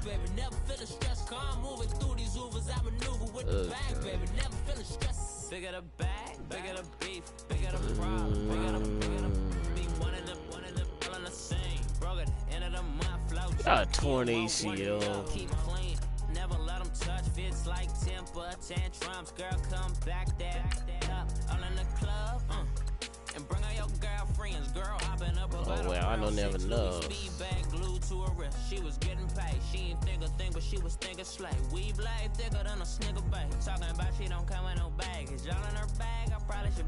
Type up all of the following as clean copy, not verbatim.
baby. Never feeling stressed. Calm moving through these Ubers. I maneuver with the bag, baby. Never feeling stressed. Bigger the bag, bigger the beef, bigger the problem, bigger the be one of them, all in the same. Broke at the end of the month, flow. Got torn ACL. Keep clean. Never let them touch fits like temper tantrums. Girl, come back that up. All in the club, and bring out your girlfriends. Girl, hopping up about well, I don't never know. Speed bag glued to her wrist. She was getting paid. She ain't think a thing, but she was thinking slay. We blade thicker than a snicker bag. Talking about she don't come with no baggage. Y'all in her bag, I probably should.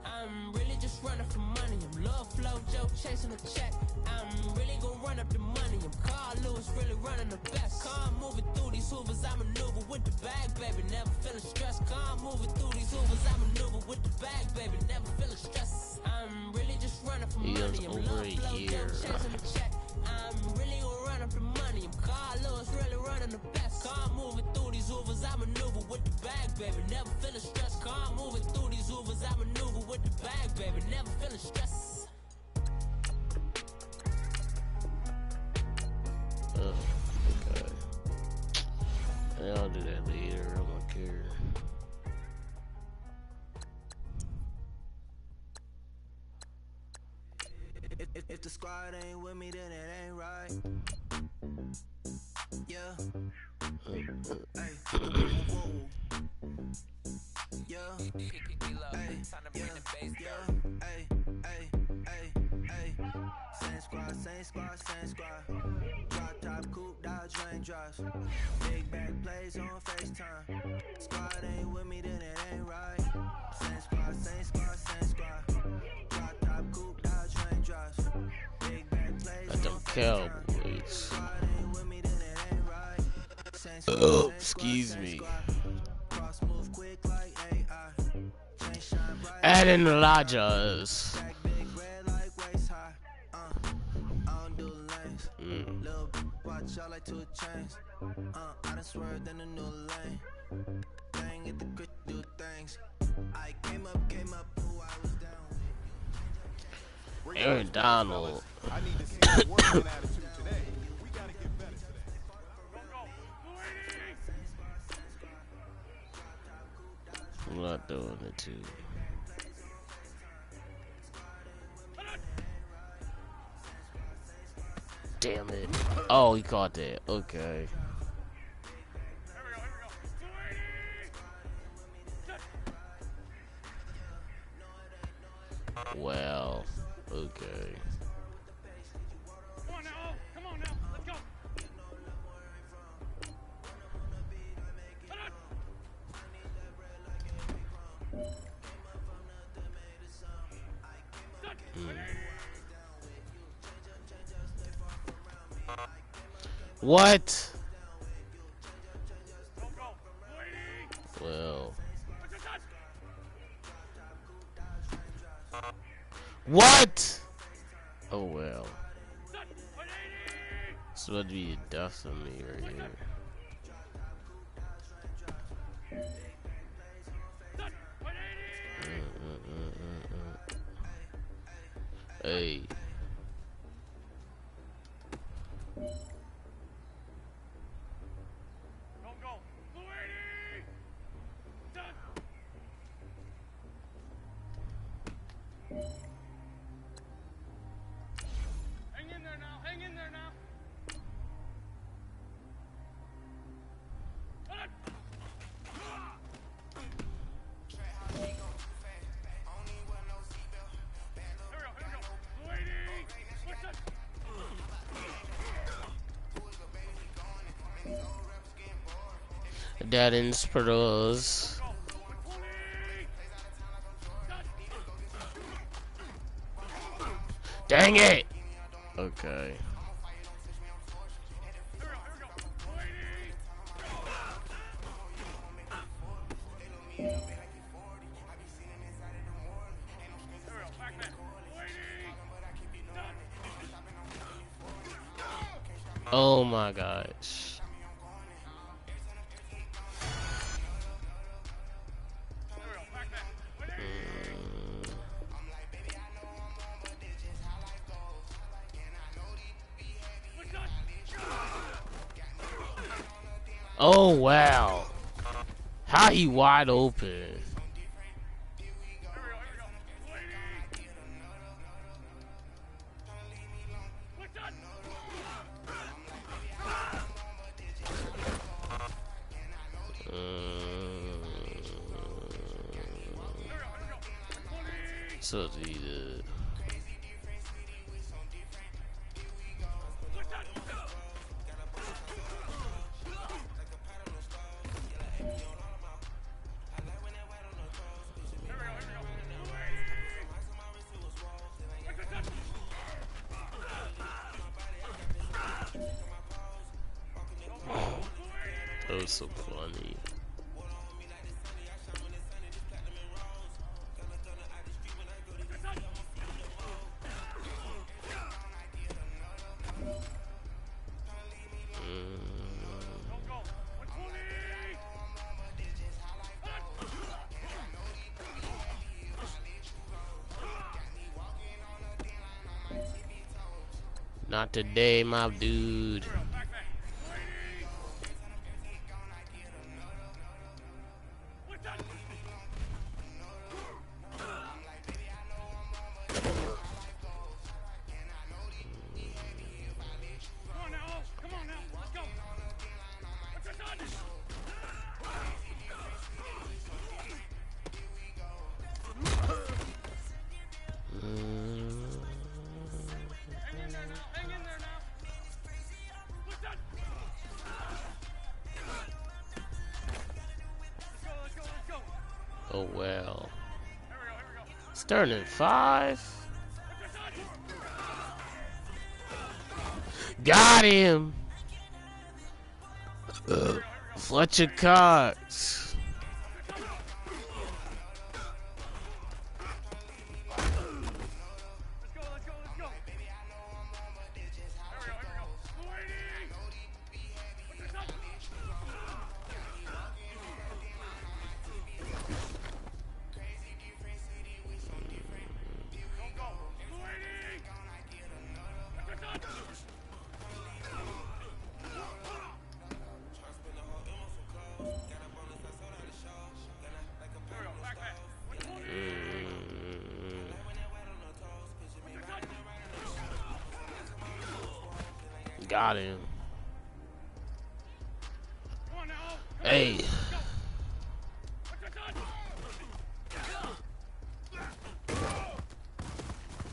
I'm really just running for money. I'm love flow, joke, chasing a check. I'm really gonna run up the money. I'm Carl Lewis, really running the best. Car moving through these Hoovers, I maneuver with the bag, baby. Never feeling stressed. Car moving through these Hoovers, I maneuver with the bag, baby. Never feeling stressed. I'm really just running for money. I'm love flow, joke, chasing a check. I'm really gonna run up the money. I'm Carl Lewis, really running the best. Car moving through these Hoovers, I maneuver with the bag, baby. Never feeling stressed. Car moving through these Hoovers, I maneuver with the bag, baby. Never feeling stressed. Oh, okay. I'll do that later. I don't care. If the squad ain't with me, then it ain't right. Yeah. Hey. Yeah. Hey. Yeah. Hey. Same squad. Drop top, coupe, Dodge Range-Drops. Big back plays on FaceTime. Squad ain't with me, then it ain't right. Same squad. Drop top, coupe, Dodge Range-Drops. Big back plays on FaceTime. Squad ain't with me, then it ain't right. Oh, excuse me. Cross move quick like AI. Adding Elijah's. Watch out like 2 chains. I done swerved in a new lane. Bang at the grit, do things. I came up, who I was down with. Aaron Donald. I need to see your working attitude today. We gotta get better today. I'm not doing it too. Damn it. Oh, he caught that. Okay. Well, okay. Come on now, let's go. What? Well. What? Oh well. It's about to be a death on me right here. Hey. Hang in there now. Dadden's pros. Dang it! Okay. Oh my gosh. Oh wow. How he wide open? So the that was so funny. Not today, my dude. Oh well. Starting at 5. Got him. Fletcher Cox. Got him. Hey.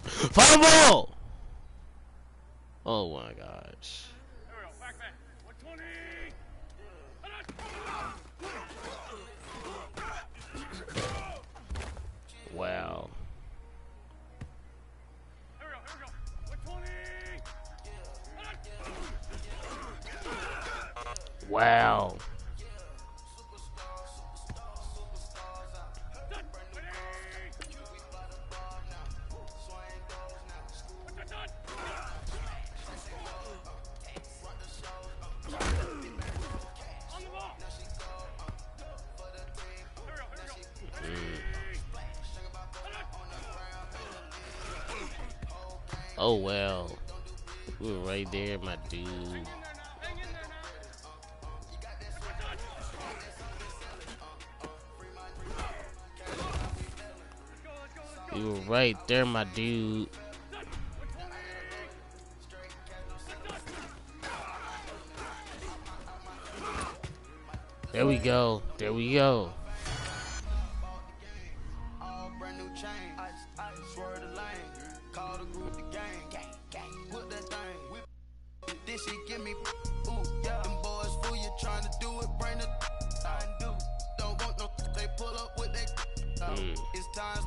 Fireball! Oh my gosh. Wow. Wow. Oh well. We were right there, my dude. You were right there, my dude. There we go. There we go. This shit give me ooh, yeah. Them boys fool you trying to do it, bring the I do. Don't want no they pull up with that It's times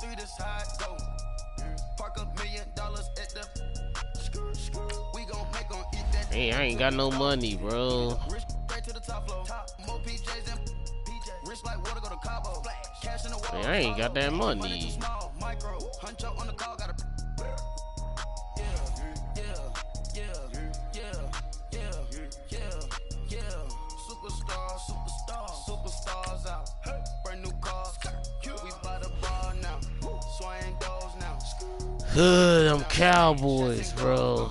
3, this how it go. Park $1 million at the we gon' make on eat that. Hey, I ain't got no money, bro. Rich straight to the top floor. More PJs and PJ. Rich like water go to Cabo. Cash in the wall. Hey, I ain't got that money. Micro, huncho on the call, got a superstars out. Brand new cars. We by the bar now. Swaying doors now. Hood, I'm Cowboys, bro.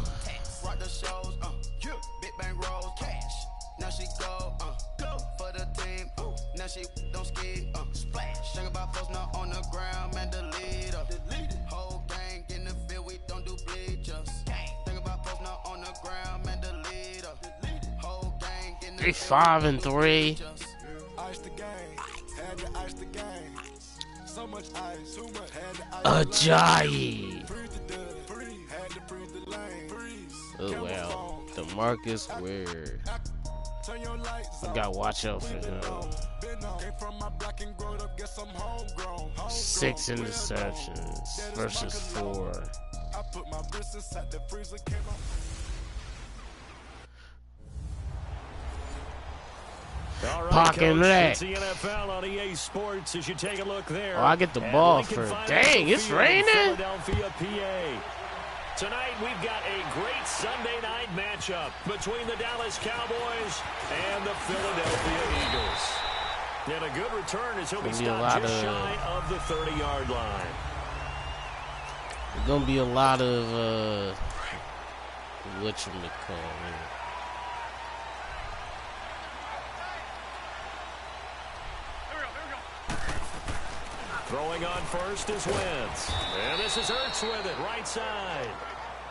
Rock the shows, big bang rolls, cash. Now she go post now on the ground, man, delete her. Whole gang in the field, we don't do bleachers. Think about post now on the ground, man, delete her. Whole gang in the They 5-3. Ice the game, had to ice the game. So much ice, too much, had to ice Ajayi. Freeze the dud, freeze, had to freeze the lane. Freeze. Oh wow, DeMarcus Ware. Turn your lights I off. gotta watch out for him. Been on. Came from my block and growed up, guess I'm homegrown. 6 interceptions versus 4. I put my wrist inside the freezer, came out. All right, Parking Coach, lot. it's the NFL on EA Sports as you take a look there. Oh, I get the at ball Lincoln first. Financial Dang, it's Field in raining. Philadelphia, PA. Tonight we've got a great Sunday night matchup between the Dallas Cowboys and the Philadelphia Eagles. And a good return as he'll be stopped just shy of the 30-yard line. There's gonna be a lot of whatchamacallit. Throwing on first is Wentz. And this is Ertz with it, right side.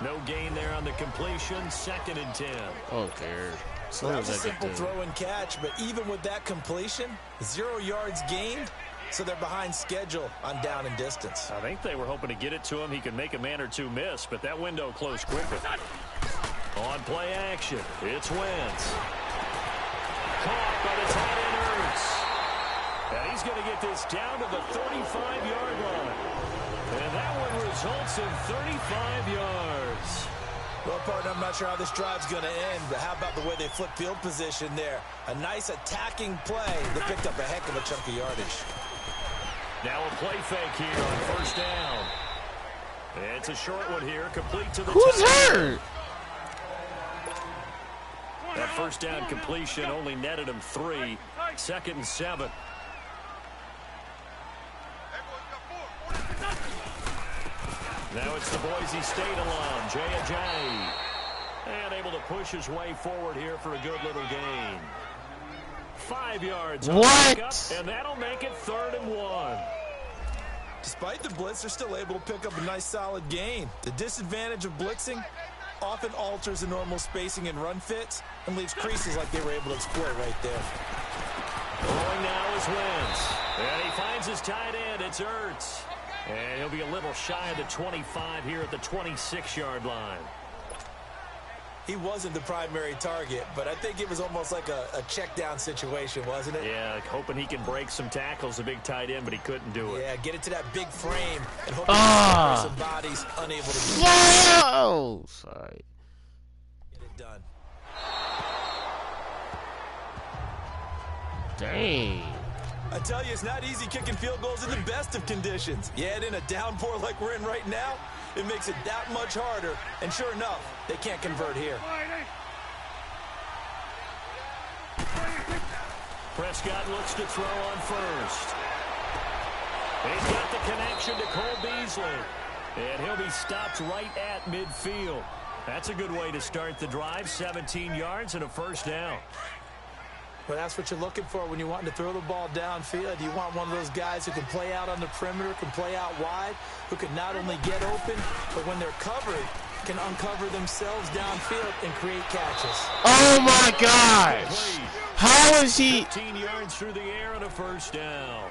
No gain there on the completion, 2nd and 10. I don't care. So that was a simple throw and catch, but even with that completion, 0 yards gained, so they're behind schedule on down and distance. I think they were hoping to get it to him. He could make a man or two miss, but that window closed quickly. On play action, it's Wentz. Caught by the tight end Ertz. And he's going to get this down to the 35-yard line. And that one results in 35 yards. Well, partner, I'm not sure how this drive's going to end, but how about the way they flip field position there? A nice attacking play that picked up a heck of a chunk of yardage. Now a play fake here on first down. It's a short one here, complete to the Who's top. hurt? That first down completion only netted him 3. 2nd and 7. Now it's the Boise State alum, Jay Ajayi. And able to push his way forward here for a good little gain. 5 yards. What? And that'll make it 3rd and 1. Despite the blitz, they're still able to pick up a nice solid gain. The disadvantage of blitzing often alters the normal spacing and run fits and leaves creases like they were able to exploit right there. Throwing now is Wentz. And he finds his tight end. It's Ertz. And he'll be a little shy of the 25 here at the 26-yard line. He wasn't the primary target, but I think it was almost like a check down situation, wasn't it? Yeah, hoping he can break some tackles, a big tight end, but he couldn't do it. Yeah, get it to that big frame and hope some bodies unable to do it. Oh, sorry. Get it done. Dang. I tell you, it's not easy kicking field goals in the best of conditions. Yet in a downpour like we're in right now, it makes it that much harder. And sure enough, they can't convert here. Prescott looks to throw on first. He's got the connection to Cole Beasley. And he'll be stopped right at midfield. That's a good way to start the drive. 17 yards and a first down. Well, that's what you're looking for when you're wanting to throw the ball downfield. You want one of those guys who can play out on the perimeter, can play out wide, who can not only get open, but when they're covered, can uncover themselves downfield and create catches. Oh, my gosh. How is he? 15 yards through the air and a first down.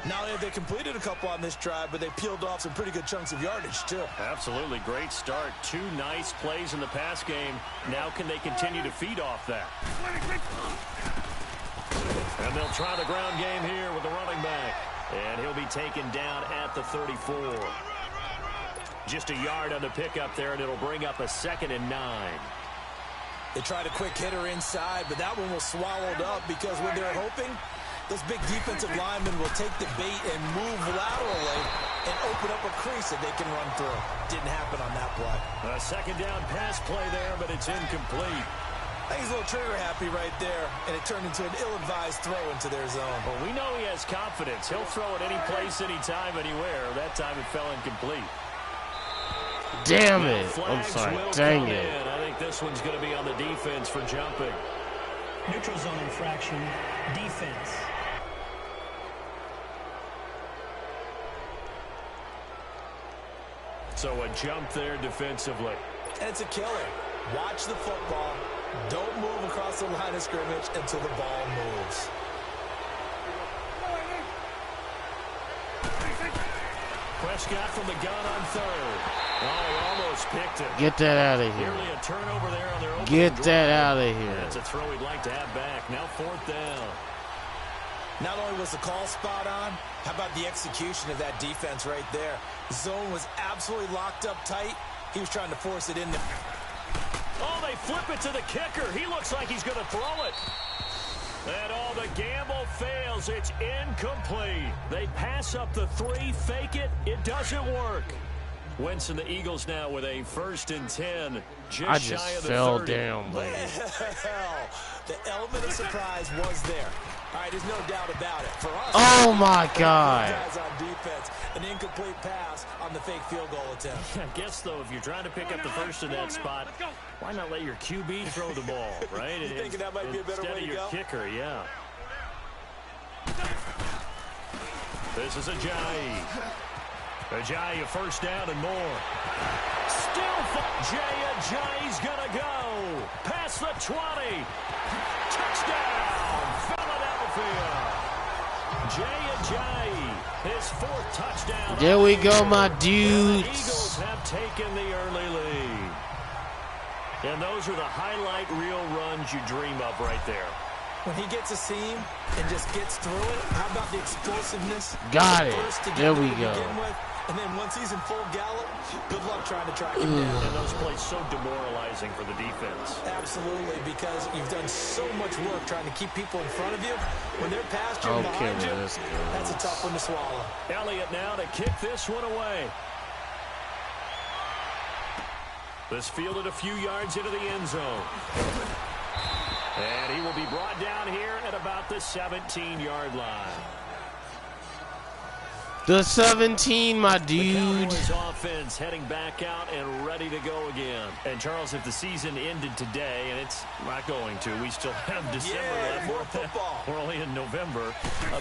Not only have they completed a couple on this drive, but they peeled off some pretty good chunks of yardage, too. Absolutely great start. 2 nice plays in the pass game. Now can they continue to feed off that? And they'll try the ground game here with the running back. And he'll be taken down at the 34. Just a yard on the pickup there, and it'll bring up a 2nd and 9. They tried a quick hitter inside, but that one was swallowed up because when they're hoping, those big defensive linemen will take the bait and move laterally and open up a crease that they can run through. Didn't happen on that play. A 2nd down pass play there, but it's incomplete. I think he's a little trigger happy right there, and it turned into an ill-advised throw into their zone. Well, we know he has confidence. He'll throw it any place, anytime, anywhere. That time it fell incomplete. Damn it. I'm sorry. Dang it. I think this one's going to be on the defense for jumping. Neutral zone infraction, defense. So a jump there defensively. And it's a killer. Watch the football. Don't move across the line of scrimmage until the ball moves. Prescott from the gun on third. Oh, almost picked it. Get that out of here. Nearly a turnover there on their opening Get drive. that out of here. That's a throw he'd like to have back. Now 4th down. Not only was the call spot on, how about the execution of that defense right there? The zone was absolutely locked up tight. He was trying to force it in there. Oh, they flip it to the kicker. He looks like he's going to throw it. And all the gamble fails. It's incomplete. They pass up the 3, fake it. It doesn't work. Wentz and the Eagles now with a 1st and 10. I just shy of the fell 30. down, buddy. Well, the element of surprise was there. All right, there's no doubt about it. For us, Oh, my God. guys on defense, an incomplete pass on the fake field goal attempt. I guess, though, if you're trying to pick up the first in that spot, why not let your QB throw the ball, right? You thinking that might be a better way to instead go? of your kicker, yeah. This is Ajayi. Ajayi, a 1st down and more. Still, Jay Ajayi's going to go. Past the 20. Touchdown, Philadelphia. Jay Ajayi, his 4th touchdown. There we go, my The dudes. Eagles have taken the early lead. And those are the highlight reel runs you dream of right there. When he gets a seam and just gets through it, how about the explosiveness? Got it. First to get There we to go. begin with, and then once he's in full gallop, good luck trying to track him down. And those plays so demoralizing for the defense. Absolutely, because you've done so much work trying to keep people in front of you. When they're past you and Okay, behind you, let's go. that's a tough one to swallow. Elliott now to kick this one away. This fielded a few yards into the end zone. And he will be brought down here at about the 17-yard line. The 17, my The dude. Cowboys offense heading back out and ready to go again. And Charles, if the season ended today, and it's not going to, we still have December left. more football. We're only in November,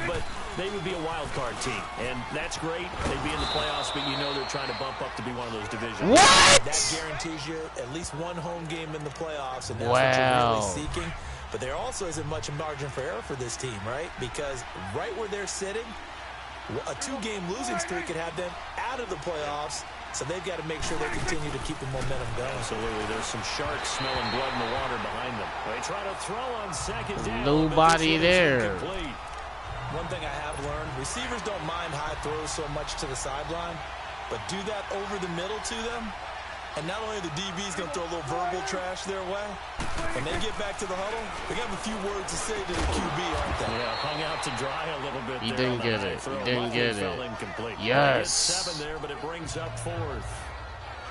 but they would be a wild card team, and that's great. They'd be in the playoffs, but you know they're trying to bump up to be one of those divisions. What? That guarantees you at least one home game in the playoffs, and that's Wow. what you're really seeking. But there also isn't much margin for error for this team, right? Because right where they're sitting, a 2-game losing streak could have them out of the playoffs, so they've got to make sure they continue to keep the momentum going. Absolutely. There's some sharks smelling blood in the water behind them. They try to throw on 2nd down. Nobody but this one is there. incomplete. One thing I have learned, receivers don't mind high throws so much to the sideline, but do that over the middle to them, and not only the DB's going to throw a little verbal trash their way, when they get back to the huddle, they have a few words to say to the QB, aren't they? Yeah, hung out to dry a little bit. He there didn't on get that it. throw. He didn't Luckily get fell it. incomplete. Yes. They get 7 there, but it brings up 4th.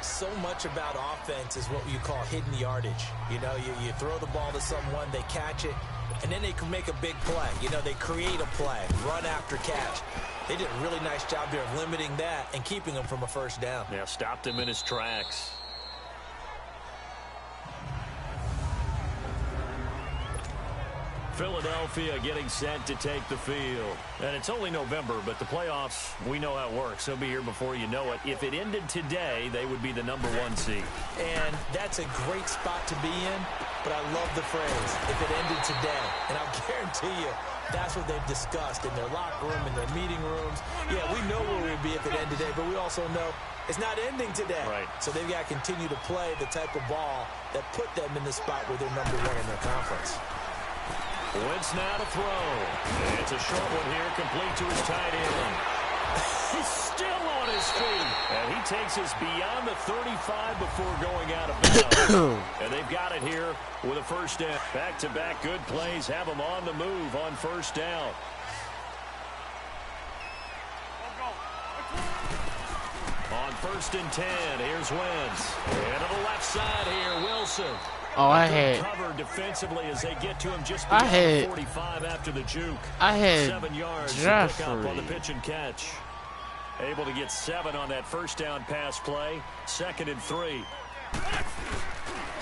So much about offense is what you call hidden yardage. You know, you throw the ball to someone, they catch it, and then they can make a big play. You know, they create a play, run after catch. They did a really nice job there of limiting that and keeping him from a 1st down. Yeah, stopped him in his tracks. Philadelphia getting set to take the field. And it's only November, but the playoffs, we know how it works. They'll be here before you know it. If it ended today, they would be the #1 seed. And that's a great spot to be in, but I love the phrase, if it ended today. And I'll guarantee you, that's what they've discussed in their locker room, in their meeting rooms. Yeah, we know where we'd be if it ended today, but we also know it's not ending today. Right. So they've got to continue to play the type of ball that put them in the spot where they're #1 in their conference. Wentz now to throw. It's a short one here, complete to his tight end. He's still on his feet. And he takes us beyond the 35 before going out of bounds. And they've got it here with a 1st down. Back-to-back good plays have them on the move on 1st down. On 1st and 10, here's Wentz. And to the left side here, Wilson. Oh, I had Cover defensively as they get to him just I beyond had- 45 after the juke. I had 7 yards to pick up on the Jeffrey. pitch and catch. Able to get 7 on that 1st down pass play. 2nd and 3.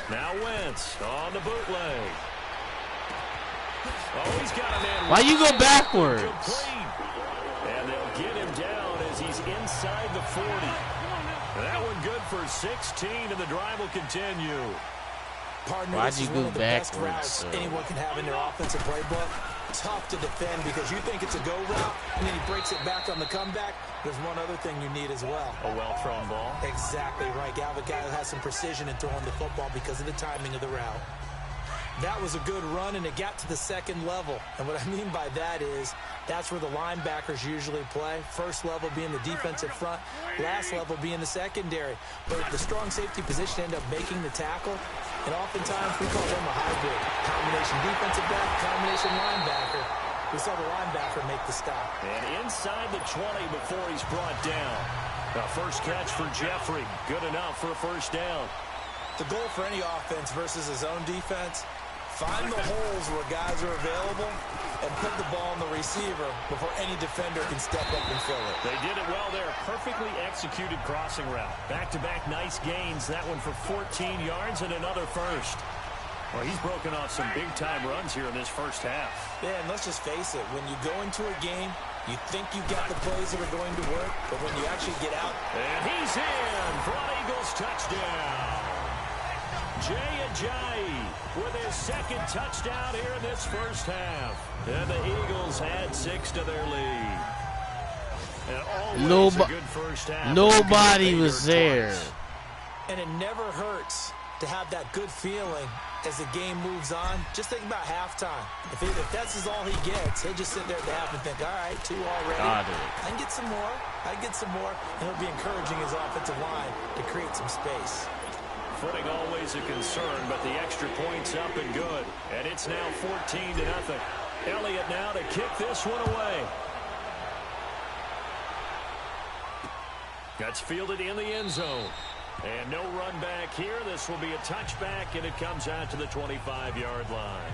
Now Wentz on the bootleg. Oh, he's got an end. Why you go backwards? Complete. And they'll get him down as he's inside the 40. That one good for 16, and the drive will continue. Partner, this is one of the best routes anyone can have in their offensive playbook. Tough to defend because you think it's a go route, and then he breaks it back on the comeback. There's one other thing you need as well. A well-thrown ball. Exactly right. You have a guy who has some precision in throwing the football because of the timing of the route. That was a good run, and it got to the second level. And what I mean by that is that's where the linebackers usually play. First level being the defensive front, last level being the secondary. But the strong safety position ended up making the tackle, and oftentimes we call them a hybrid. Combination defensive back, combination linebacker. We saw the linebacker make the stop. And inside the 20 before he's brought down. The first catch for Jeffrey. Good enough for a first down. The goal for any offense versus his own defense, find the holes where guys are available and put the ball on the receiver before any defender can step up and fill it. They did it well there. Perfectly executed crossing route. Back-to-back nice gains. That one for 14 yards and another first. Well, he's broken off some big-time runs here in this first half. Yeah, and let's just face it. When you go into a game, you think you've got the plays that are going to work, but when you actually get out. And he's in for an Eagles touchdown. Jay Ajayi with his second touchdown here in this first half. And the Eagles add 6 to their lead. And always a good first half. Nobody was there. And it never hurts to have that good feeling as the game moves on. Just think about halftime. If that's all he gets, he'll just sit there at the half and think, all right, 2 already. I can get some more. I can get some more. And he'll be encouraging his offensive line to create some space. Footing always a concern, but the extra point's up and good. And it's now 14-0. Elliott now to kick this one away. That's fielded in the end zone. And no run back here. This will be a touchback, and it comes out to the 25-yard line.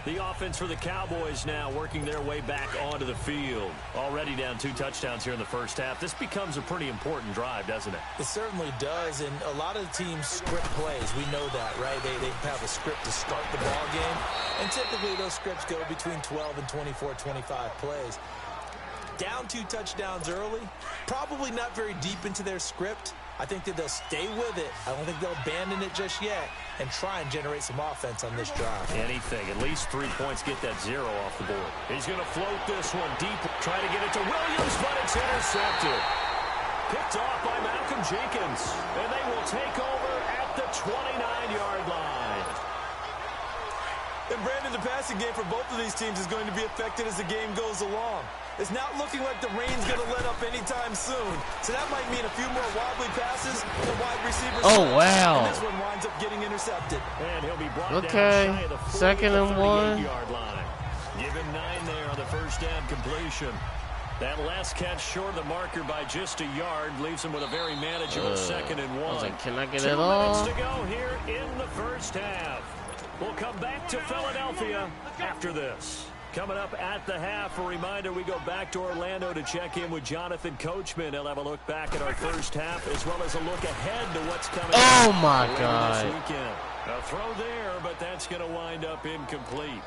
The offense for the Cowboys now working their way back onto the field. Already down 2 touchdowns here in the first half. This becomes a pretty important drive, doesn't it? It certainly does, and a lot of the teams script plays. We know that, right? They have a script to start the ball game, and typically those scripts go between 12 and 24, 25 plays. Down 2 touchdowns early, probably not very deep into their script. I think that they'll stay with it. I don't think they'll abandon it just yet and try and generate some offense on this drive. Anything. At least 3 points. Get that 0 off the board. He's going to float this one deep. Try to get it to Williams, but it's intercepted. Picked off by Malcolm Jenkins. And they will take over at the 29-yard line. And Brandon, the passing game for both of these teams is going to be affected as the game goes along. It's not looking like the rain's going to let up anytime soon. So that might mean a few more wobbly passes to wide receivers. Oh, wow. And this one winds up getting intercepted. And he'll be brought down shy of the 40-38-yard line. Give him 9 there on the first down completion. That last catch short of the marker by just a yard leaves him with a very manageable 2nd and 1. I was like, can I get 2 it all? minutes to go here in the first half. We'll come back to Philadelphia after this. Coming up at the half, a reminder, we go back to Orlando to check in with Jonathan Coachman. He'll have a look back at our first half as well as a look ahead to what's coming up my God. This weekend. A throw there, but that's going to wind up incomplete.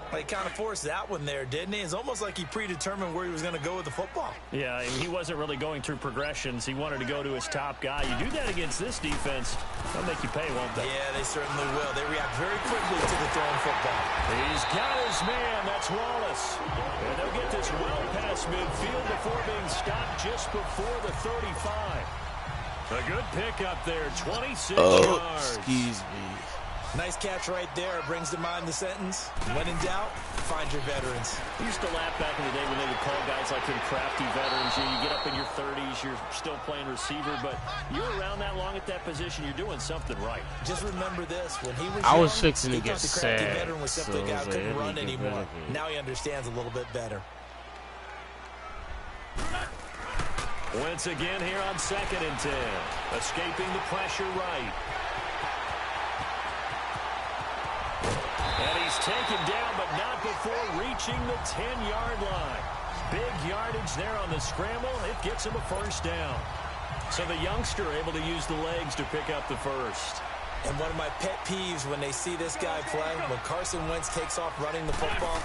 He kind of forced that one there, didn't he? It's almost like he predetermined where he was going to go with the football. Yeah, and he wasn't really going through progressions. He wanted to go to his top guy. You do that against this defense, they'll make you pay, won't they? Yeah, they certainly will. They react very quickly to the throwing football. He's got his man. That's Wallace. And they'll get this well past midfield before being stopped just before the 35. A good pickup there, 26 yards. Excuse me. Nice catch right there. Brings to mind the sentence, when in doubt, find your veterans. We used to laugh back in the day when they would call guys like him crafty veterans. You get up in your 30s, you're still playing receiver, but you're around that long at that position, you're doing something right. Just remember this, when he was I young, was fixing to get the sad. crafty veteran was simply a guy who couldn't run anymore. benefit. Now he understands a little bit better. Once again here on 2nd and 10. Escaping the pressure right. And he's taken down, but not before reaching the 10-yard line. Big yardage there on the scramble. It gets him a first down. So the youngster able to use the legs to pick up the first. And one of my pet peeves when they see this guy play, when Carson Wentz takes off running the football,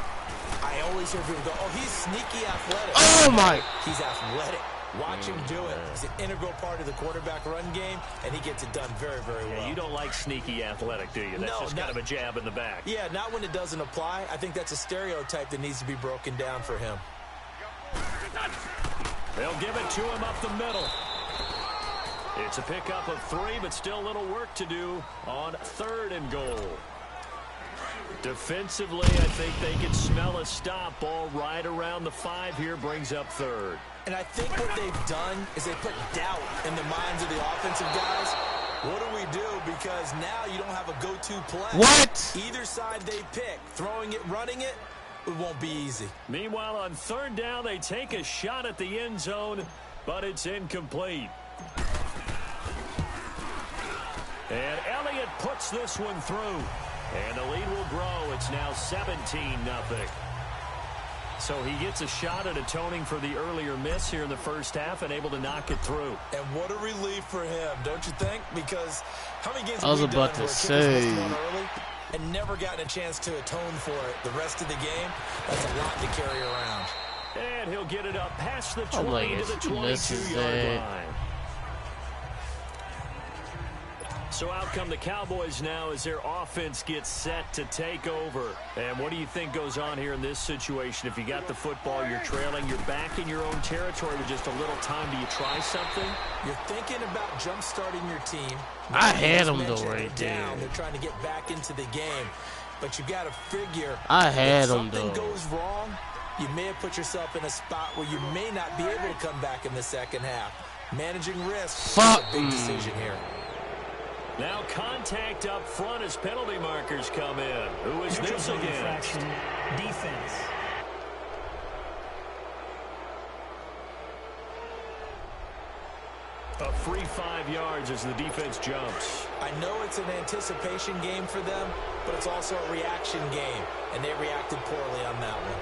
I always hear people go, oh, he's sneaky athletic. Oh, my. He's athletic. Watch him do it. He's an integral part of the quarterback run game, and he gets it done very, very well. Yeah, you don't like sneaky athletic, do you? That's just kind of a jab in the back. Yeah, not when it doesn't apply. I think that's a stereotype that needs to be broken down for him. They'll give it to him up the middle. It's a pickup of 3, but still a little work to do on 3rd and goal. Defensively, I think they can smell a stop. Ball right around the 5 here, brings up 3rd. And I think what they've done is they put doubt in the minds of the offensive guys. What do we do? Because now you don't have a go-to play. What? Either side they pick, throwing it, running it, it won't be easy. Meanwhile, on 3rd down, they take a shot at the end zone, but it's incomplete. And Elliott puts this one through. And the lead will grow. It's now 17-0. So he gets a shot at atoning for the earlier miss here in the first half and able to knock it through. And what a relief for him, don't you think? Because how many games I was have we about done to where say. kickers missed one early and never gotten a chance to atone for it the rest of the game? That's a lot to carry around. And he'll get it up past the 20 like, to the he misses 22-yard it. line. So out come the Cowboys now as their offense gets set to take over. And what do you think goes on here in this situation? If you got the football, you're trailing, you're back in your own territory with just a little time. Do you try something? You're thinking about jump-starting your team. I had him, though, Mentioned right down. there. They're trying to get back into the game. But you got to figure I had if him, something though. goes wrong, you may have put yourself in a spot where you may not be able to come back in the second half. Managing risk is a big decision here. Now contact up front as penalty markers come in. Who is this against? Defense. A free 5 yards as the defense jumps. I know it's an anticipation game for them, but it's also a reaction game, and they reacted poorly on that one.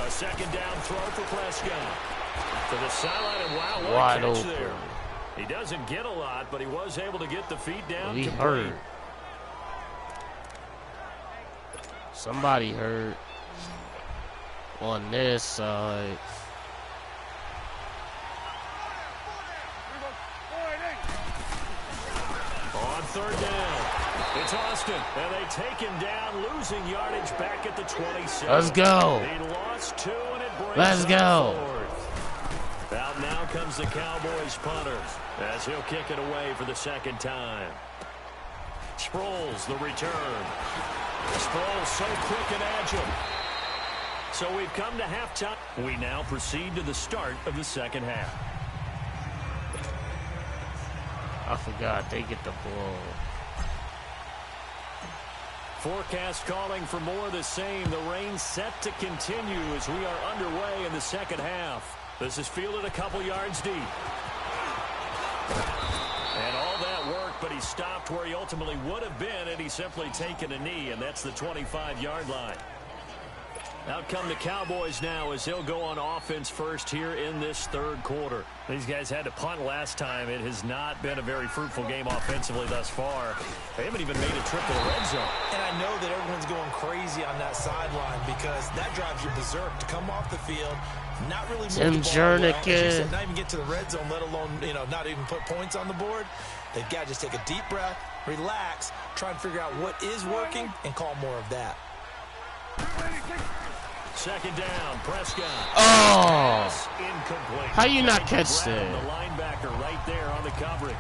A 2nd down throw for Prescott. To the sideline, and wow, what Wide a catch open. there. He doesn't get a lot, but he was able to get the feet down. He complete. hurt. Somebody hurt on this side. On 3rd down, it's Austin, and they take him down, losing yardage back at the 27. Let's go. He lost 2, and it brings Let's up go. 4th. Out now comes the Cowboys punter as he'll kick it away for the 2nd time. Sproles, the return. Sproles so quick and agile. So we've come to halftime. We now proceed to the start of the 2nd half. I forgot they get the ball. Forecast calling for more of the same. The rain set to continue as we are underway in the 2nd half. This is fielded a couple yards deep. And all that work, but he stopped where he ultimately would have been had he simply taken a knee, and that's the 25-yard line. Out come the Cowboys now as they'll go on offense first here in this 3rd quarter. These guys had to punt last time. It has not been a very fruitful game offensively thus far. They haven't even made a trip to the red zone. And I know that everyone's going crazy on that sideline because that drives you berserk to come off the field, not really move the ball well, as you said, not even get to the red zone, let alone, not even put points on the board. They've got to just take a deep breath, relax, try and figure out what is working, and call more of that. 2nd down, Prescott. Oh! Incomplete. How you not catch The that? linebacker right there on the coverage.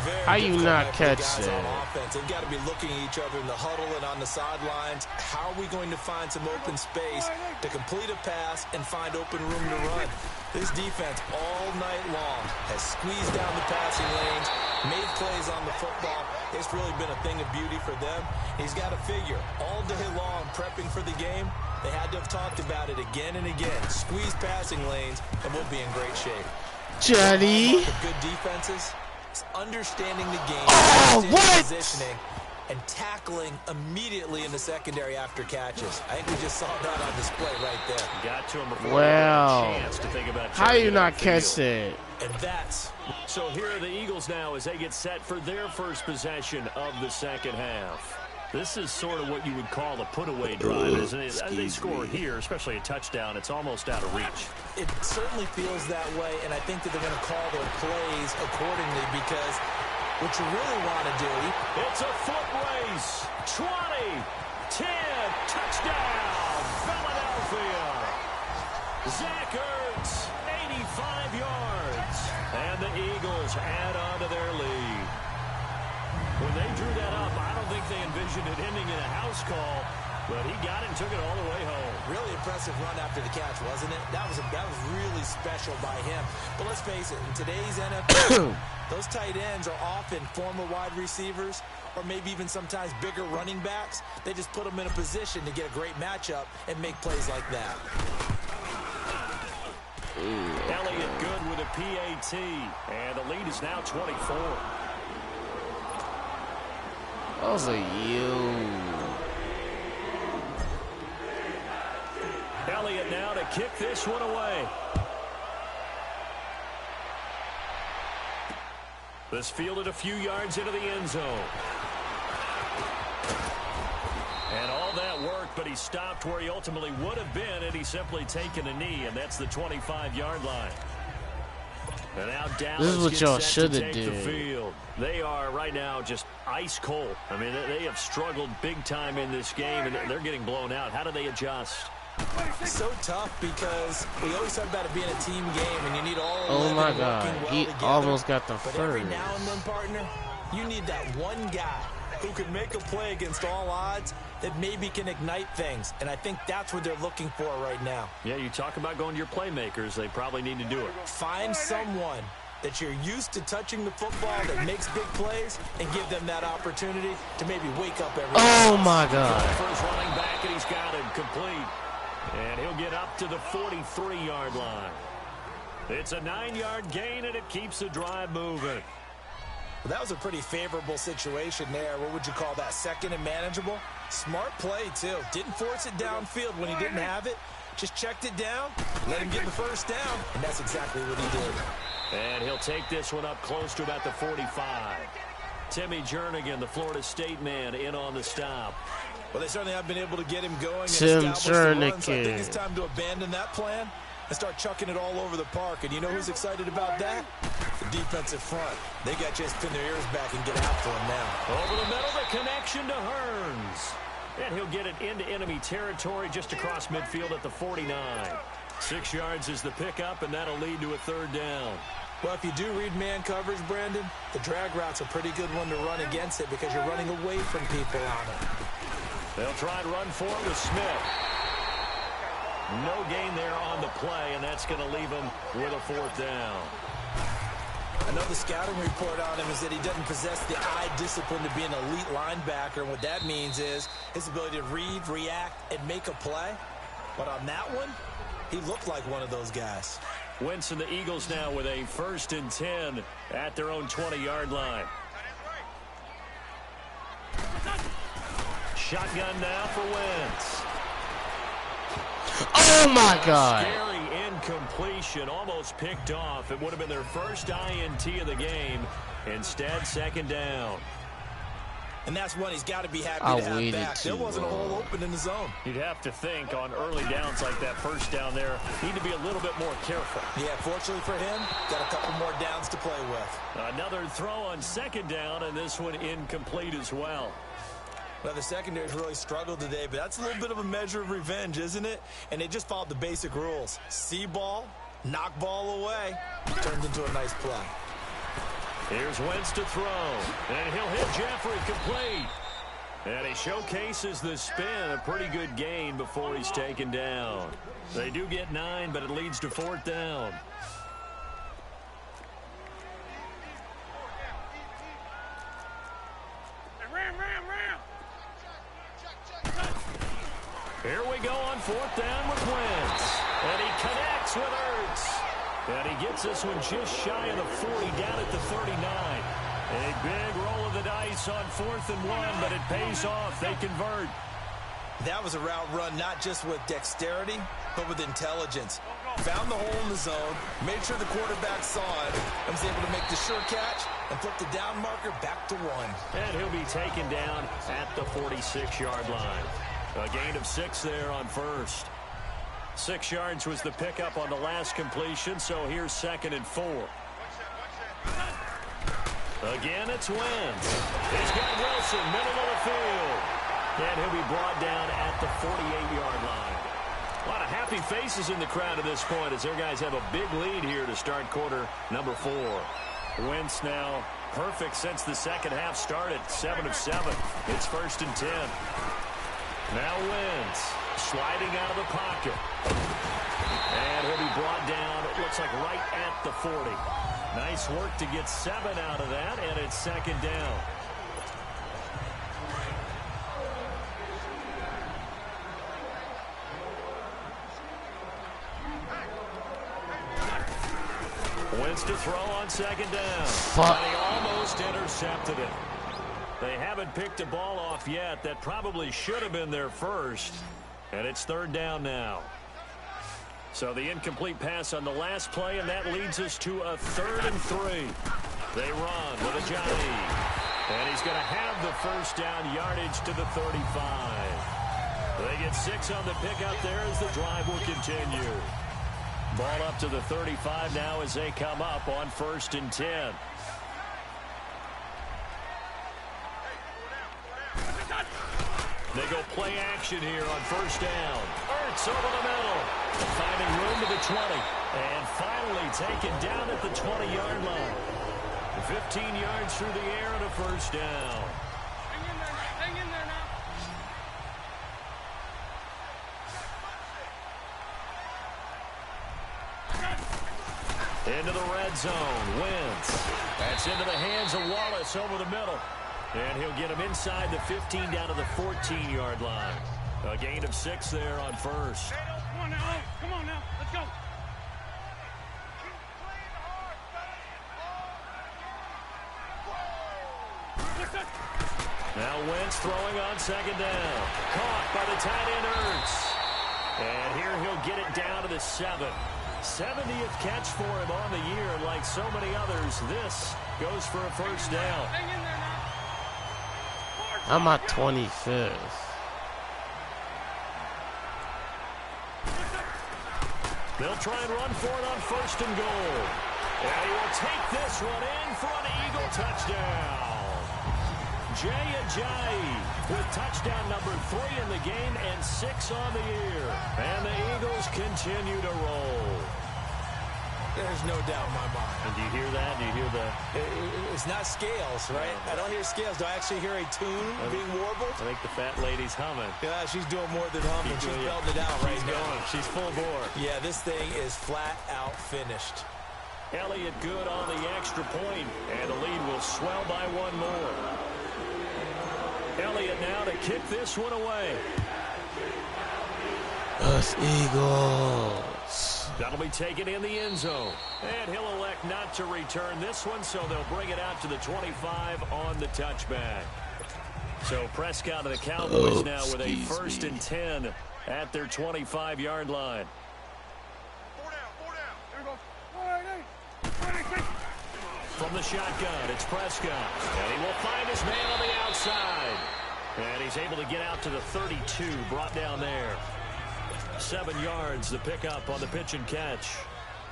Very How you difficult not night for the catch guys that? on offense. They've got to be looking at each other in the huddle and on the sidelines. How are we going to find some open space to complete a pass and find open room to run? This defense all night long has squeezed down the passing lanes, made plays on the football. It's really been a thing of beauty for them. He's got to figure all day long prepping for the game. They had to have talked about it again and again. Squeeze passing lanes, and we'll be in great shape. Johnny. Good defenses. It's understanding the game, what? positioning, and tackling immediately in the secondary after catches. I think we just saw that on display right there. Got to him before Wow. he had a chance to think about How you not downfield. catch that? And that's So here are the Eagles now as they get set for their first possession of the 2nd half. This is sort of what you would call a put-away drive, isn't it? As they score here, especially a touchdown, it's almost out of reach. It certainly feels that way, and I think that they're going to call their plays accordingly because what you really want to do... It's a foot race. 20, 10, touchdown, Philadelphia. Zach Ertz, 85 yards. And the Eagles add on to their lead. When they drew that up, I don't think they envisioned it ending in a house call, but he got it and took it all the way home. Really impressive run after the catch, wasn't it? That was really special by him. But let's face it, in today's NFL, those tight ends are often former wide receivers or maybe even sometimes bigger running backs. They just put them in a position to get a great matchup and make plays like that. Elliott good with a PAT, and the lead is now 24. That was a Elliott now to kick this one away. This fielded a few yards into the end zone. And all that work, but he stopped where he ultimately would have been had he simply taken a knee, and that's the 25-yard line. And now Dallas this is what y'all should have did. did. They are right now just ice cold. I mean, they have struggled big time in this game, and they're getting blown out. How do they adjust? So tough because we always talk about it being a team game, and you need all 11 Oh my God, well he together. almost got the But first. every now and then, partner, you need that one guy who can make a play against all odds that maybe can ignite things, and I think that's what they're looking for right now. Yeah, you talk about going to your playmakers. They probably need to do it. Find someone that you're used to touching the football that makes big plays and give them that opportunity to maybe wake up every Oh my God. First running back, and he's got it complete. And he'll get up to the 43-yard line. It's a 9-yard gain, and it keeps the drive moving. Well, that was a pretty favorable situation there. What would you call that? Second and manageable? Smart play, too. Didn't force it downfield when he didn't have it. Just checked it down, let him get the first down, and that's exactly what he did. And he'll take this one up close to about the 45. Timmy Jernigan, the Florida State man, in on the stop. Well, they certainly have been able to get him going and Tim establish the run, so I think Jernigan. it's time to abandon that plan and start chucking it all over the park. And you know who's excited about that? The defensive front. They got to just pin their ears back and get after him now. Over the middle, the connection to Hearns. And he'll get it into enemy territory just across midfield at the 49. 6 yards is the pickup, and that'll lead to a third down. Well, if you do read man coverage, Brandon, the drag route's a pretty good one to run against it because you're running away from people on it. They'll try and run for it with Smith. No gain there on the play, and that's going to leave him with a fourth down. I know the scouting report on him is that he doesn't possess the eye discipline to be an elite linebacker, and what that means is his ability to read, react, and make a play. But on that one, he looked like one of those guys. Wentz and the Eagles now with a 1st and 10 at their own 20-yard line. Shotgun now for Wentz. Oh my God. Scary incompletion, almost picked off. It would have been their first INT of the game. Instead, 2nd down. And that's one he's got to be happy I to have waited back. There too wasn't a long. hole open in the zone. You'd have to think on early downs like that, first down there, need to be a little bit more careful. Yeah, fortunately for him, got a couple more downs to play with. Another throw on 2nd down, and this one incomplete as well. Well, the secondary's really struggled today, but that's a little bit of a measure of revenge, isn't it? And they just followed the basic rules. See ball, knock ball away, turned into a nice play. Here's Wentz to throw, and he'll hit Jeffrey complete. And he showcases the spin, a pretty good gain before he's taken down. They do get 9, but it leads to 4th down. Here we go on 4th down with Wentz. And he connects with Ertz. And he gets this one just shy of the 40, down at the 39. A big roll of the dice on 4th and 1, but it pays off. They convert. That was a route run not just with dexterity, but with intelligence. Found the hole in the zone, made sure the quarterback saw it, and He's able to make the sure catch and flip the down marker back to 1. And he'll be taken down at the 46-yard line. A gain of 6 there on first. 6 yards was the pickup on the last completion, so here's 2nd and 4. Again, it's Wentz. He's got Wilson, middle of the field. And he'll be brought down at the 48-yard line. A lot of happy faces in the crowd at this point as their guys have a big lead here to start quarter number 4. Wentz now perfect since the second half started, 7 of 7. It's 1st and 10. Now Wentz sliding out of the pocket. And he'll be brought down, it looks like right at the 40. Nice work to get 7 out of that, and it's 2nd down. Wentz to throw on 2nd down. And he almost intercepted it. They haven't picked a ball off yet. That probably should have been their first. And it's 3rd down now. So the incomplete pass on the last play, and that leads us to a 3rd and 3. They run with a Johnny. And he's going to have the first down yardage to the 35. They get 6 on the pickup there as the drive will continue. Ball up to the 35 now as they come up on 1st and 10. They go play action here on 1st down. Ertz over the middle. Finding room to the 20. And finally taken down at the 20-yard line. 15 yards through the air and a 1st down. Hang in there now. Hang in there now. Into the red zone. Wentz. That's into the hands of Wallace over the middle. And he'll get him inside the 15 down to the 14-yard line. A gain of 6 there on 1st. Come on now. Come on now. Let's go. Now Wentz throwing on 2nd down. Caught by the tight end Ertz. And here he'll get it down to the 7. 70th catch for him on the year. And like so many others, this goes for a 1st down. Hang in there now. I'm at 25th. They'll try and run for it on 1st and goal. And he will take this one in for an Eagle touchdown. Jay Ajayi with touchdown number 3 in the game and 6 on the year. And the Eagles continue to roll. There's no doubt in my mind. And do you hear that? Do you hear the... It's not scales, right? I don't hear scales. Do I actually hear a tune being warbled? I think the fat lady's humming. Yeah, she's doing more than humming. She's belting it out right now. Going. She's full bore. Yeah, this thing is flat out finished. Elliott good on the extra point, and the lead will swell by 1 more. Elliott now to kick this one away. Us Eagles. That'll be taken in the end zone. And he'll elect not to return this one, so they'll bring it out to the 25 on the touchback. So Prescott and the Cowboys now with a 1st and 10 at their 25-yard line. 4 down. Here we go. 488. From the shotgun, it's Prescott. And he will find his man on the outside. And he's able to get out to the 32, brought down there. 7 yards, the pickup on the pitch and catch.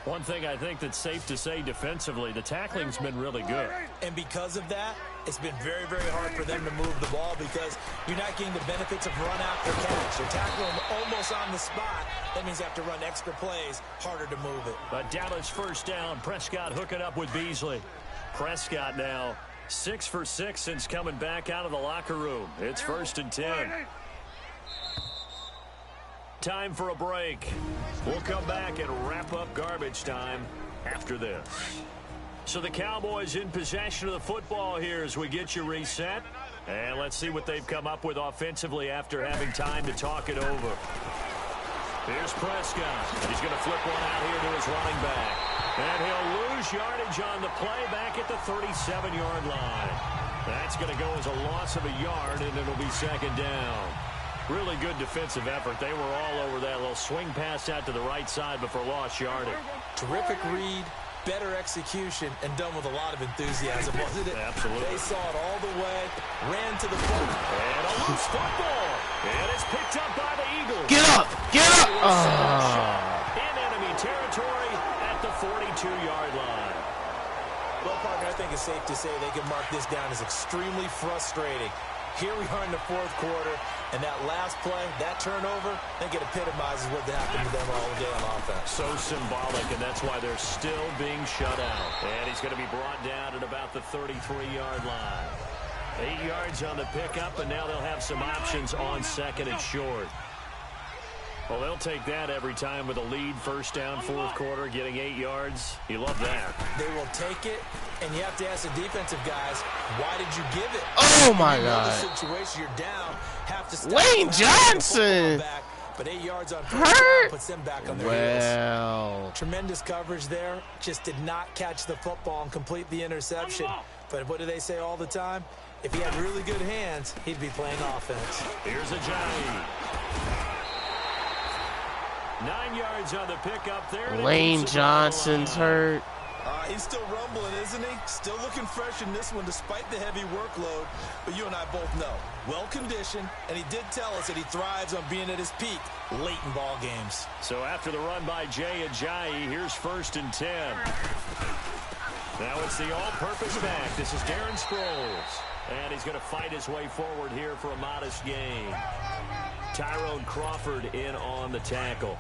One thing I think that's safe to say defensively, the tackling's been really good. And because of that, it's been very, very hard for them to move the ball because you're not getting the benefits of run after catch. You're tackling them almost on the spot. That means you have to run extra plays, harder to move it. But Dallas 1st down, Prescott hooking up with Beasley. Prescott now 6 for 6 since coming back out of the locker room. It's 1st and 10. Time for a break. We'll come back and wrap up garbage time after this. So the Cowboys in possession of the football here as we get you reset. And let's see what they've come up with offensively after having time to talk it over. Here's Prescott. He's going to flip one out here to his running back. And he'll lose yardage on the play back at the 37-yard line. That's going to go as a loss of a yard, and it'll be 2nd down. Really good defensive effort. They were all over that little swing pass out to the right side before lost yardage. Terrific read, better execution and done with a lot of enthusiasm, wasn't it? Absolutely. They saw it all the way, ran to the foot. And a loose football. And it's picked up by the Eagles. Get up! Get up! In enemy territory at the 42-yard line. Well, Parker, I think it's safe to say they can mark this down as extremely frustrating. Here we are in the fourth quarter, and that last play, that turnover, I think it epitomizes what happened to them all day on offense. So symbolic, and that's why they're still being shut out. And he's going to be brought down at about the 33-yard line. 8 yards on the pickup, and now they'll have some options on second and short. Well, they'll take that every time with a lead, first down, fourth quarter, getting 8 yards. You love that. They will take it, and you have to ask the defensive guys, why did you give it? Oh, my God. Situation, you're down, have to stop. Wayne Johnson. But 8 yards on first down puts them back on their heels. Tremendous coverage there. Just did not catch the football and complete the interception. But what do they say all the time? If he had really good hands, he'd be playing offense. Here's a Ajayi. 9 yards on the pickup there. Lane Johnson's hurt. He's still rumbling, isn't he? Still looking fresh in this one despite the heavy workload. But you and I both know, well-conditioned, and he did tell us that he thrives on being at his peak late in ball games. So after the run by Jay Ajayi, here's 1st and 10. Now it's the all-purpose back. This is Darren Sproles. And he's going to fight his way forward here for a modest gain. Tyrone Crawford in on the tackle.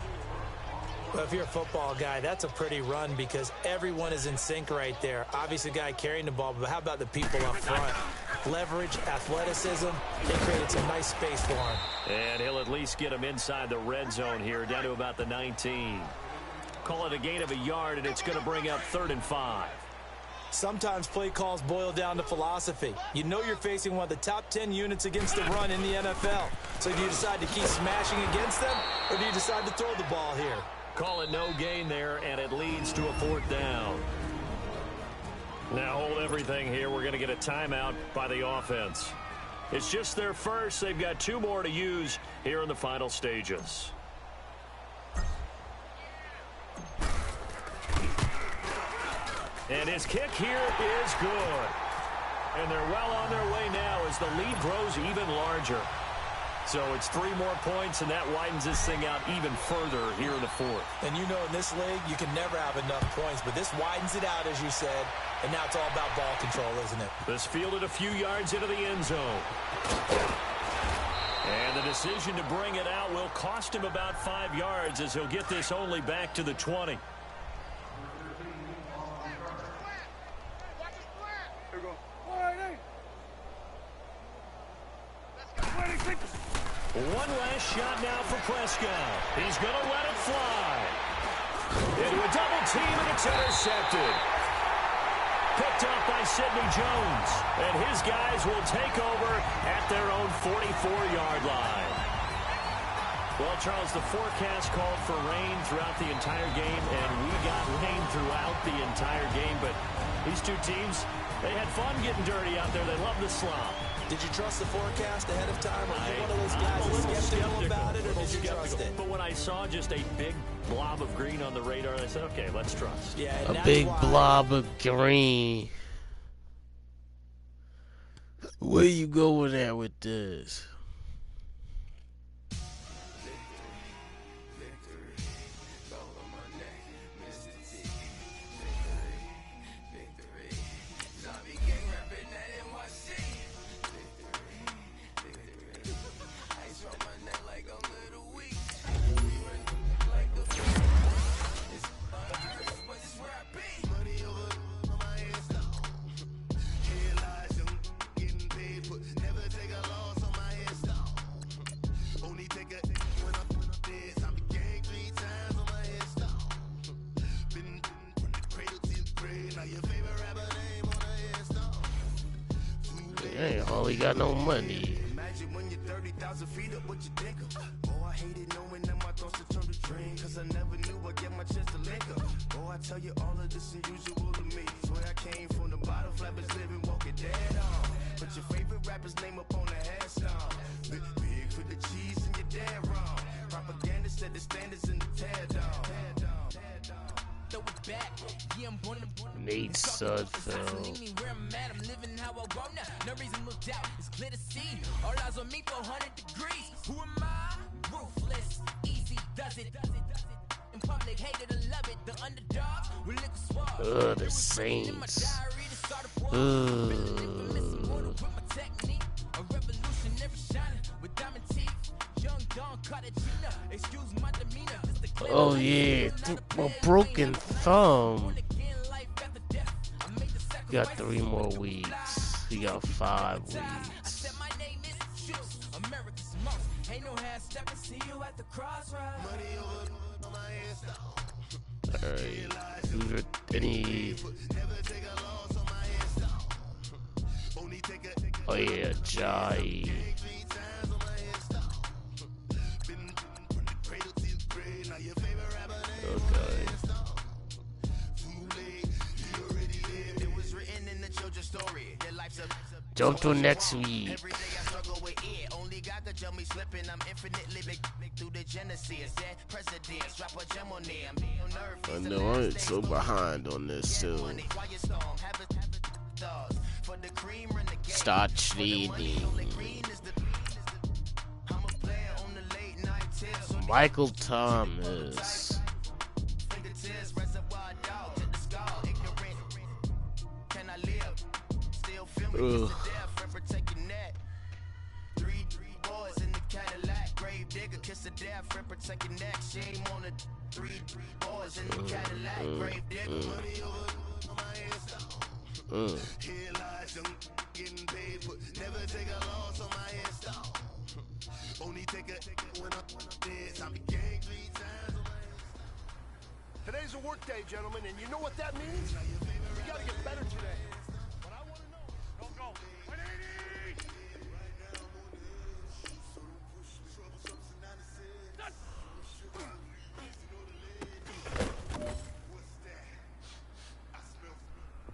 Well, if you're a football guy, that's a pretty run because everyone is in sync right there. Obviously, the guy carrying the ball, but how about the people up front? Leverage, athleticism, they created some nice space for him. And he'll at least get him inside the red zone here, down to about the 19. Call it a gain of a yard, and it's going to bring up 3rd and 5. Sometimes play calls boil down to philosophy. You know you're facing one of the top 10 units against the run in the NFL. So do you decide to keep smashing against them, or do you decide to throw the ball here? Call it no gain there, and it leads to a 4th down. Now hold everything here. We're going to get a timeout by the offense. It's just their first. They've got 2 more to use here in the final stages. And his kick here is good. And they're well on their way now as the lead grows even larger. So it's 3 more points, and that widens this thing out even further here in the 4th. And you know in this league, you can never have enough points, but this widens it out, as you said, and now it's all about ball control, isn't it? This fielded a few yards into the end zone. And the decision to bring it out will cost him about 5 yards as he'll get this only back to the 20. One last shot now for Prescott. He's going to let it fly. Into a double team, and it's intercepted. Picked up by Sidney Jones. And his guys will take over at their own 44-yard line. Well, Charles, the forecast called for rain throughout the entire game, and we got rain throughout the entire game. But these two teams, they had fun getting dirty out there. They love the slop. Did you trust the forecast ahead of time, or were you one of those guys that's skeptical about it, or did you trust it? But when I saw just a big blob of green on the radar, I said, okay, let's trust. Yeah, a big blob of green. Where you going at with this? Ain't hardly got no money. Imagine when you're 30,000 feet up, what you think of? Oh, I hated knowing that my thoughts would turn to dream, cause I never knew I'd get my chance to link up. Oh, I tell you all of this unusual to me. Swear I came from the bottom, flappers living, walking dead on. Put your favorite rapper's name up on the headstone. Big for the cheese and you're dead wrong. Propaganda set the standards in the tear down. Throw it back, yeah, I'm born Nate Sudfeld. No reason looked out, it's clear to see. All eyes on me, 400 degrees. Who am I? Ruthless, easy does it. In public, hated to love it. The underdogs will lick a swab. The Saints. A revolutionary shining with diamond teeth. Young Don Cartagena. Excuse my demeanor. Oh yeah, a broken thumb. Got 3 more weeks. He got 5 weeks. Alright. Any? Oh yeah, Jai. Okay. Jump to next week. I know I'm so behind on this too. Start cheating. Michael Thomas. Ugh. Today's a work day, gentlemen, and you know what that means? We gotta get better today. But I want to know. Don't go. 180!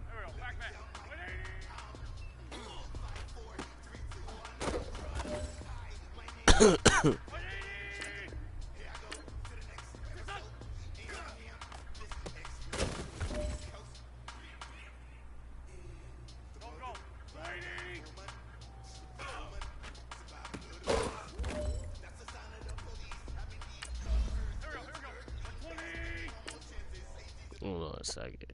There we go. Back man. 180! 180! Hold on a second.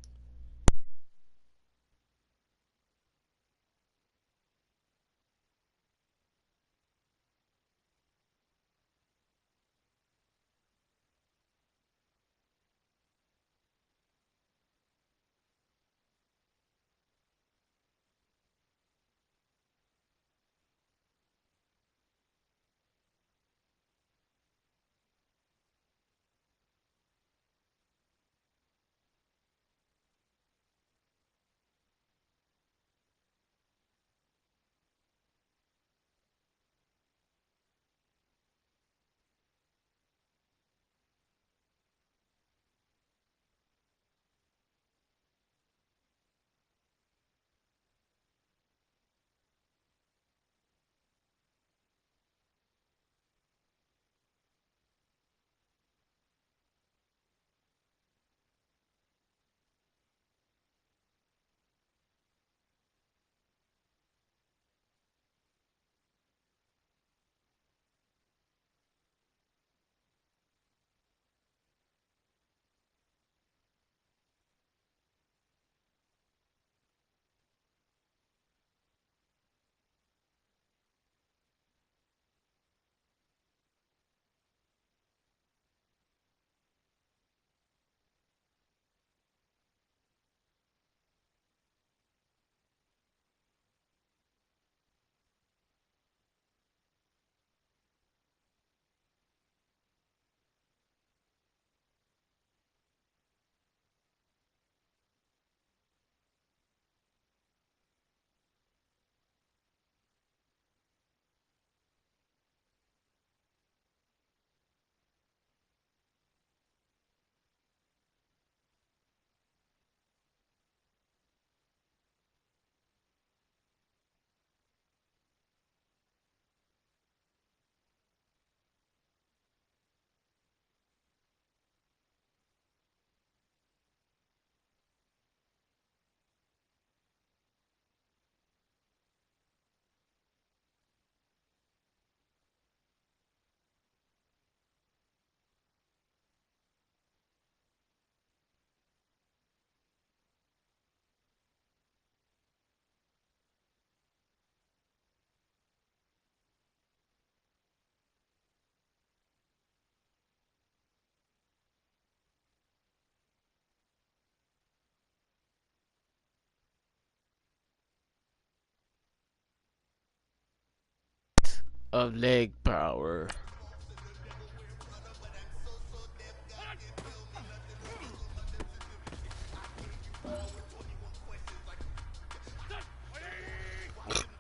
of leg power.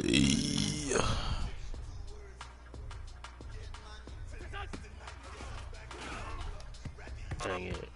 Yeah. Dang it.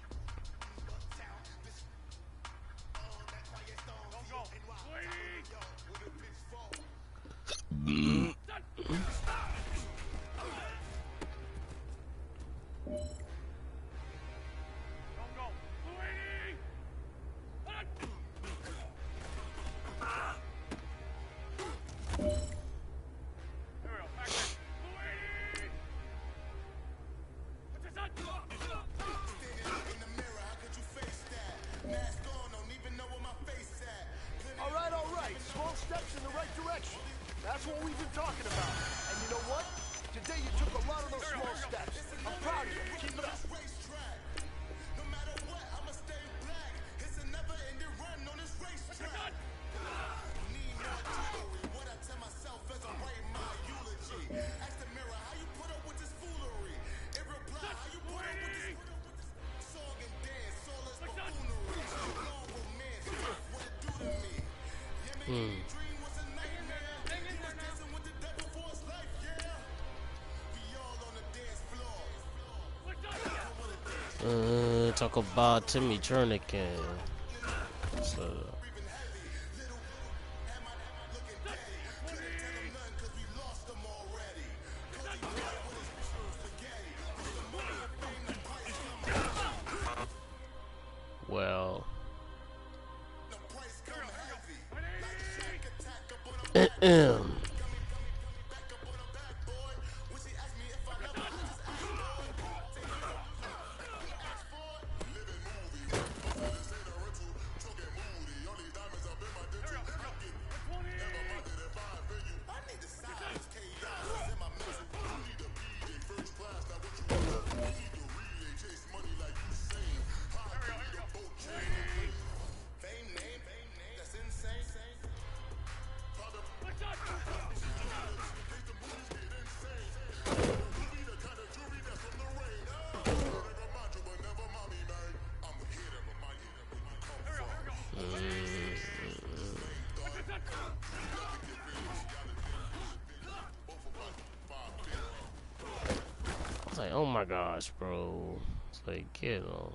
All right. Small steps in the right direction. That's what we've been talking about. And you know what? Today you took a lot of those small steps. I'm proud of you. Keep it up. No matter what, I'ma stay black. It's a never-ending run on this racetrack. Need more jewelry. What I tell myself as I write my eulogy. Ask the mirror how you put up with this foolery. It reply how you put up with this song and dance, soulless buffoonery. Long romance, what it do to me. Yeah, man, your dream was a nightmare. You was dancing with the devil for his life, yeah. We all on the dance floor. Talk about Timmy Jernigan. So. Well. I was like, oh my gosh, bro. It's like, get on.